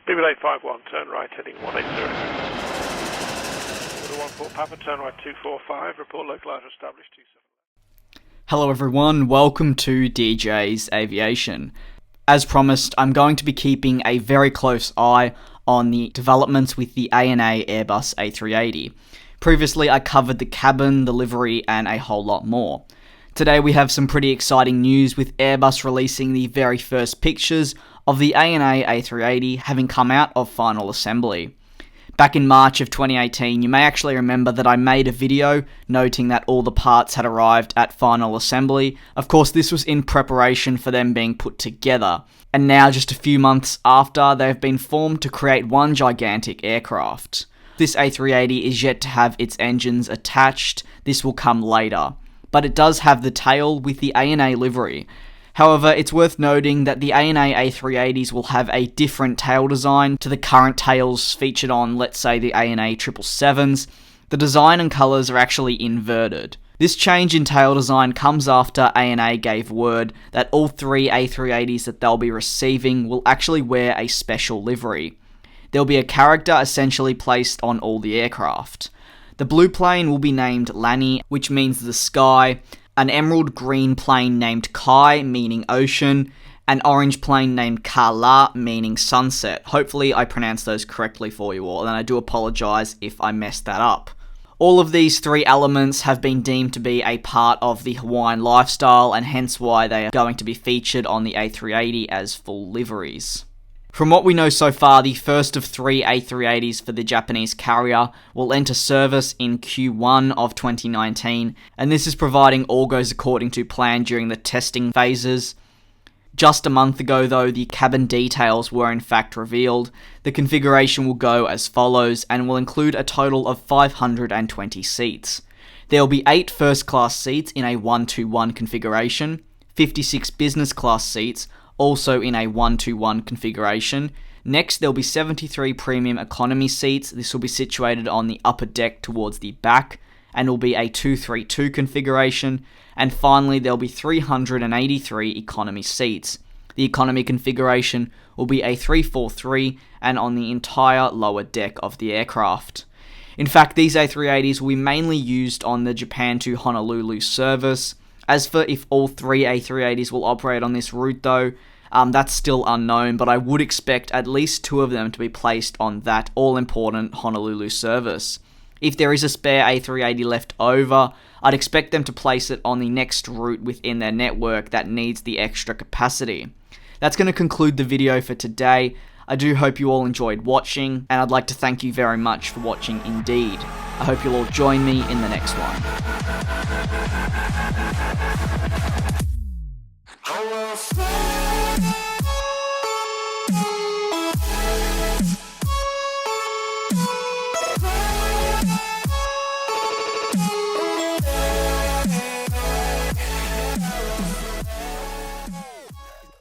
BB851, turn right heading 180. Order 14 Papa, turn right 245, report localizer established 27. Hello everyone, welcome to DJ's Aviation. As promised, I'm going to be keeping a very close eye on the developments with the ANA Airbus A380. Previously, I covered the cabin, the livery, and a whole lot more. Today we have some pretty exciting news with Airbus releasing the very first pictures of the ANA A380 having come out of final assembly. Back in March of 2018, you may actually remember that I made a video noting that all the parts had arrived at final assembly. Of course, this was in preparation for them being put together. And now, just a few months after, they've been formed to create one gigantic aircraft. This A380 is yet to have its engines attached. This will come later. But it does have the tail with the ANA livery. However, it's worth noting that the ANA A380s will have a different tail design to the current tails featured on, let's say, the ANA 777s. The design and colours are actually inverted. This change in tail design comes after ANA gave word that all three A380s that they'll be receiving will actually wear a special livery. There'll be a character essentially placed on all the aircraft. The blue plane will be named Lani, which means the sky, an emerald green plane named Kai, meaning ocean, an orange plane named Kala, meaning sunset. Hopefully I pronounced those correctly for you all, and I do apologise if I messed that up. All of these three elements have been deemed to be a part of the Hawaiian lifestyle, and hence why they are going to be featured on the A380 as full liveries. From what we know so far, the first of three A380s for the Japanese carrier will enter service in Q1 of 2019, and this is providing all goes according to plan during the testing phases. Just a month ago though, the cabin details were in fact revealed. The configuration will go as follows and will include a total of 520 seats. There will be 8 first class seats in a 1-to-1 configuration, 56 business class seats, also in a 1-to-1 configuration. Next, there'll be 73 premium economy seats. This will be situated on the upper deck towards the back, and will be a 2-3-2 configuration. And finally, there'll be 383 economy seats. The economy configuration will be a 3-4-3, and on the entire lower deck of the aircraft. In fact, these A380s will be mainly used on the Japan to Honolulu service. As for if all three A380s will operate on this route though, that's still unknown, but I would expect at least 2 of them to be placed on that all-important Honolulu service. If there is a spare A380 left over, I'd expect them to place it on the next route within their network that needs the extra capacity. That's going to conclude the video for today. I do hope you all enjoyed watching, and I'd like to thank you very much for watching indeed. I hope you'll all join me in the next one.